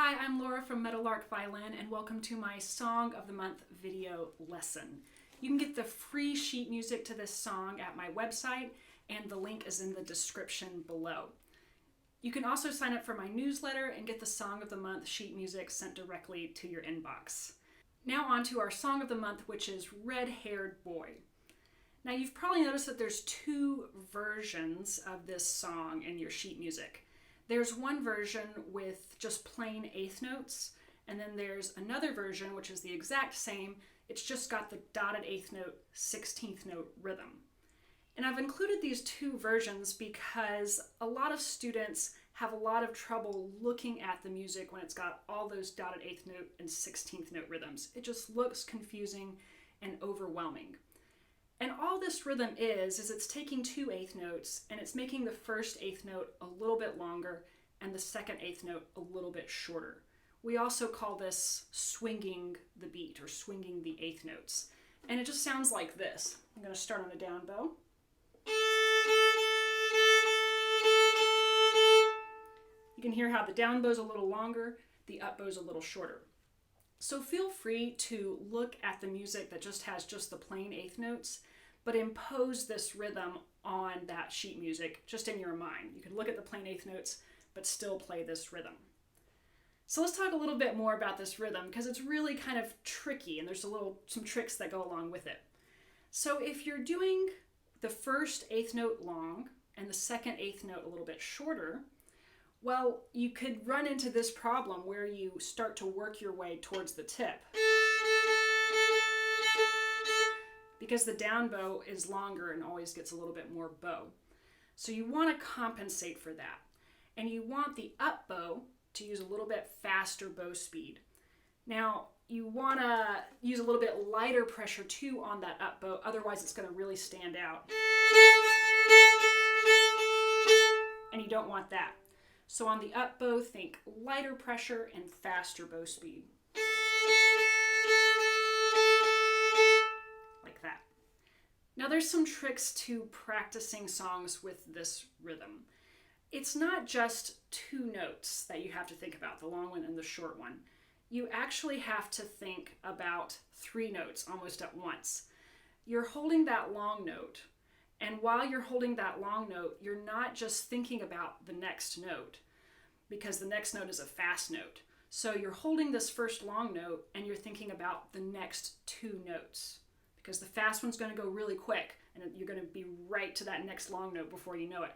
Hi, I'm Laura from Meadowlark Violin, and welcome to my Song of the Month video lesson. You can get the free sheet music to this song at my website, and the link is in the description below. You can also sign up for my newsletter and get the Song of the Month sheet music sent directly to your inbox. Now on to our Song of the Month, which is Red-Haired Boy. Now you've probably noticed that there's two versions of this song in your sheet music. There's one version with just plain eighth notes, and then there's another version which is the exact same, it's just got the dotted eighth note, 16th note rhythm. And I've included these two versions because a lot of students have a lot of trouble looking at the music when it's got all those dotted eighth note and 16th note rhythms. It just looks confusing and overwhelming. And all this rhythm is it's taking two eighth notes and it's making the first eighth note a little bit longer and the second eighth note a little bit shorter. We also call this swinging the beat or swinging the eighth notes. And it just sounds like this. I'm going to start on a down bow. You can hear how the down bow's a little longer, the up bow's a little shorter. So feel free to look at the music that just has just the plain eighth notes, but impose this rhythm on that sheet music just in your mind. You can look at the plain eighth notes, but still play this rhythm. So let's talk a little bit more about this rhythm because it's really kind of tricky and there's some tricks that go along with it. So if you're doing the first eighth note long and the second eighth note a little bit shorter, well, you could run into this problem where you start to work your way towards the tip. Because the down bow is longer and always gets a little bit more bow. So you want to compensate for that. And you want the up bow to use a little bit faster bow speed. Now, you want to use a little bit lighter pressure too on that up bow, otherwise it's going to really stand out. And you don't want that. So on the up bow, think lighter pressure and faster bow speed. Like that. Now there's some tricks to practicing songs with this rhythm. It's not just two notes that you have to think about, the long one and the short one. You actually have to think about three notes almost at once. You're holding that long note, and while you're holding that long note, you're not just thinking about the next note, because the next note is a fast note. So you're holding this first long note and you're thinking about the next two notes, because the fast one's going to go really quick and you're going to be right to that next long note before you know it.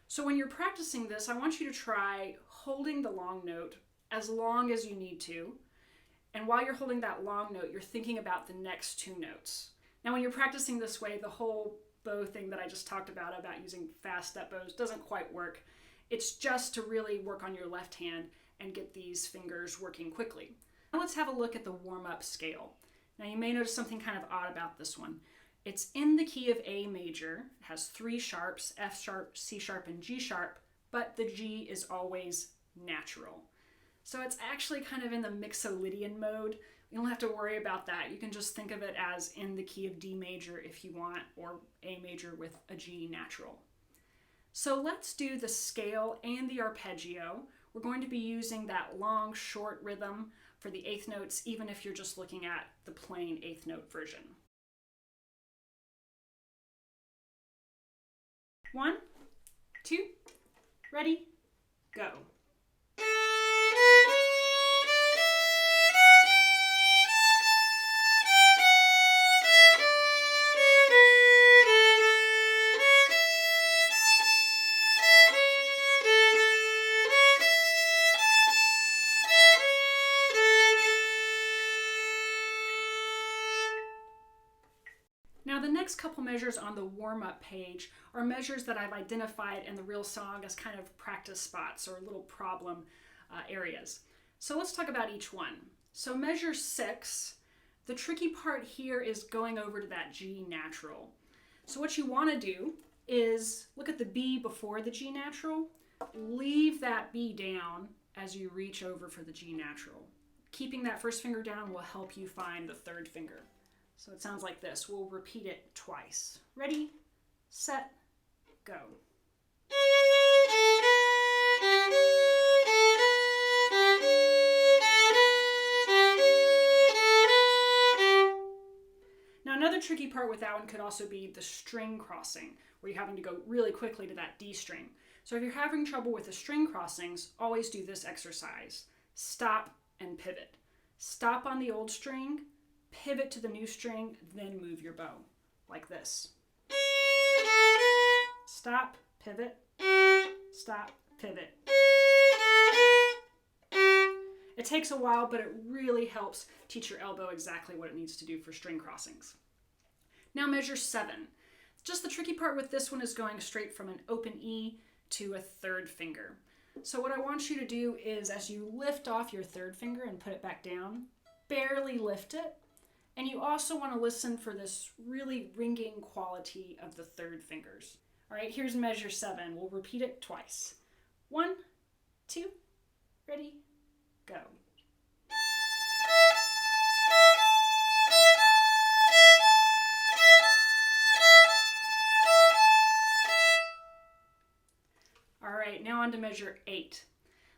So when you're practicing this, I want you to try holding the long note as long as you need to. And while you're holding that long note, you're thinking about the next two notes. Now when you're practicing this way, the whole bow thing that I just talked about using fast up bows doesn't quite work. It's just to really work on your left hand and get these fingers working quickly. Now let's have a look at the warm-up scale. Now you may notice something kind of odd about this one. It's in the key of A major. It has three sharps, F sharp, C sharp, and G sharp, but the G is always natural. So it's actually kind of in the Mixolydian mode. You don't have to worry about that. You can just think of it as in the key of D major if you want, or A major with a G natural. So let's do the scale and the arpeggio. We're going to be using that long, short rhythm for the eighth notes, even if you're just looking at the plain eighth note version. 1, 2, ready, go. Now the next couple measures on the warm-up page are measures that I've identified in the real song as kind of practice spots or little problem areas. So let's talk about each one. So measure 6, the tricky part here is going over to that G natural. So what you want to do is look at the B before the G natural, leave that B down as you reach over for the G natural. Keeping that first finger down will help you find the third finger. So it sounds like this. We'll repeat it twice. Ready, set, go. tricky part with that one could also be the string crossing, where you're having to go really quickly to that D string. So if you're having trouble with the string crossings, always do this exercise. Stop and pivot. Stop on the old string, pivot to the new string, then move your bow, like this. Stop, pivot, stop, pivot. It takes a while, but it really helps teach your elbow exactly what it needs to do for string crossings. Now measure 7. Just the tricky part with this one is going straight from an open E to a third finger. So what I want you to do is, as you lift off your third finger and put it back down, barely lift it. And you also want to listen for this really ringing quality of the third fingers. All right, here's measure 7. We'll repeat it twice. 1, 2, ready, go. All right, now on to measure 8.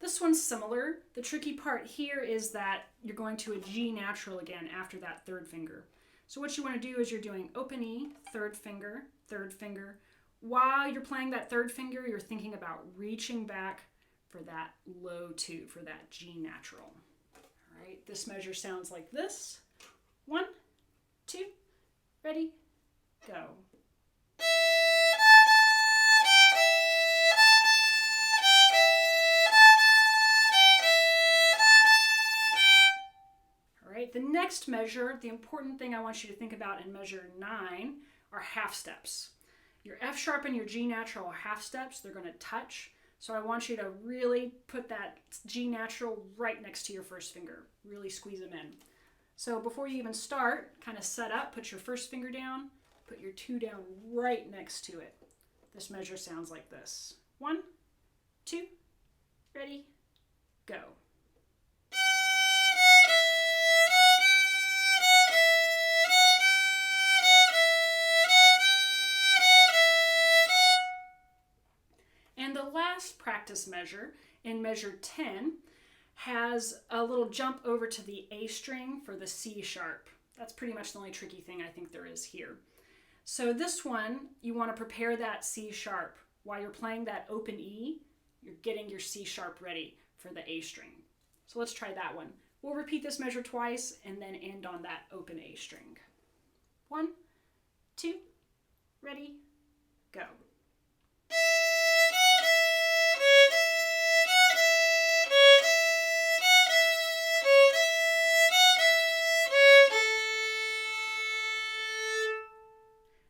This one's similar. The tricky part here is that you're going to a G natural again after that third finger. So what you want to do is you're doing open E, third finger, third finger. While you're playing that third finger, you're thinking about reaching back for that low 2, for that G natural. All right, this measure sounds like this. 1, 2, ready, go. The next measure, the important thing I want you to think about in measure 9 are half steps. Your F sharp and your G natural are half steps. They're going to touch. So I want you to really put that G natural right next to your first finger. Really squeeze them in. So before you even start, kind of set up, put your first finger down, put your 2 down right next to it. This measure sounds like this. 1, 2, ready, go. Last practice measure in measure 10 has a little jump over to the A string for the C sharp. That's pretty much the only tricky thing I think there is here. So this one, you want to prepare that C sharp. While you're playing that open E, you're getting your C sharp ready for the A string. So let's try that one. We'll repeat this measure twice and then end on that open A string. 1, 2, ready, go.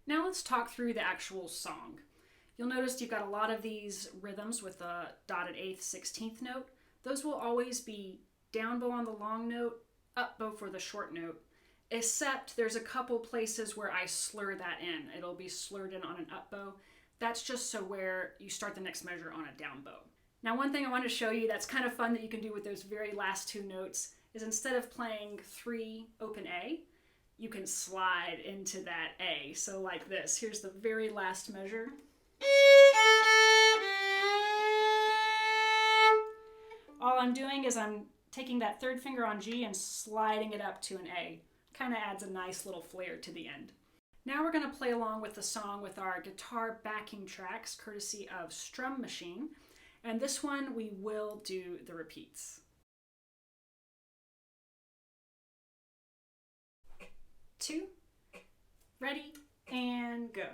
Now let's talk through the actual song. You'll notice you've got a lot of these rhythms with a dotted 8th, 16th note. Those will always be down bow on the long note, up bow for the short note, except there's a couple places where I slur that in. It'll be slurred in on an up bow. That's just so where you start the next measure on a down bow. Now one thing I want to show you that's kind of fun that you can do with those very last 2 notes is instead of playing 3 open A, you can slide into that A. So like this. Here's the very last measure. All I'm doing is I'm taking that third finger on G and sliding it up to an A. Kind of adds a nice little flair to the end. Now we're going to play along with the song with our guitar backing tracks, courtesy of Strum Machine. And this one we will do the repeats. 2, ready, and go.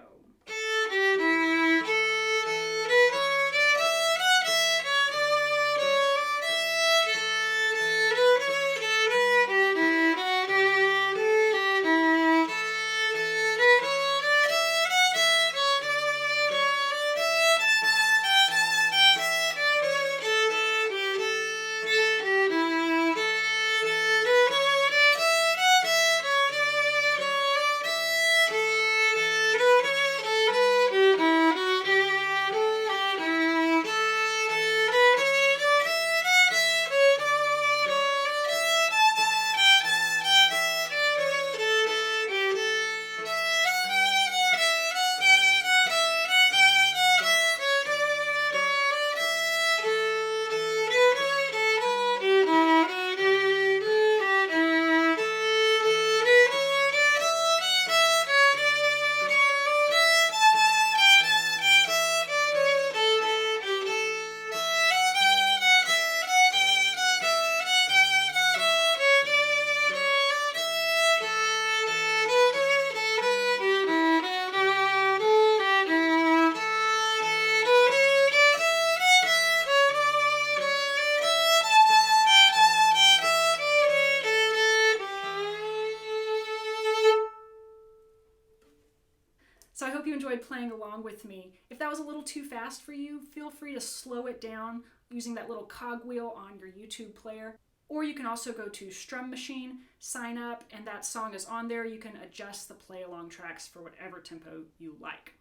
enjoyed playing along with me. If that was a little too fast for you, feel free to slow it down using that little cogwheel on your YouTube player. Or you can also go to Strum Machine, sign up, and that song is on there. You can adjust the play along tracks for whatever tempo you like.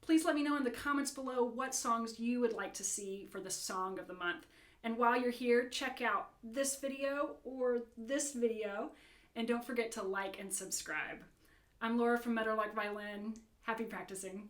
Please let me know in the comments below what songs you would like to see for the Song of the Month. And while you're here, check out this video or this video, and don't forget to like and subscribe. I'm Laura from Meadowlark Violin. Happy practicing.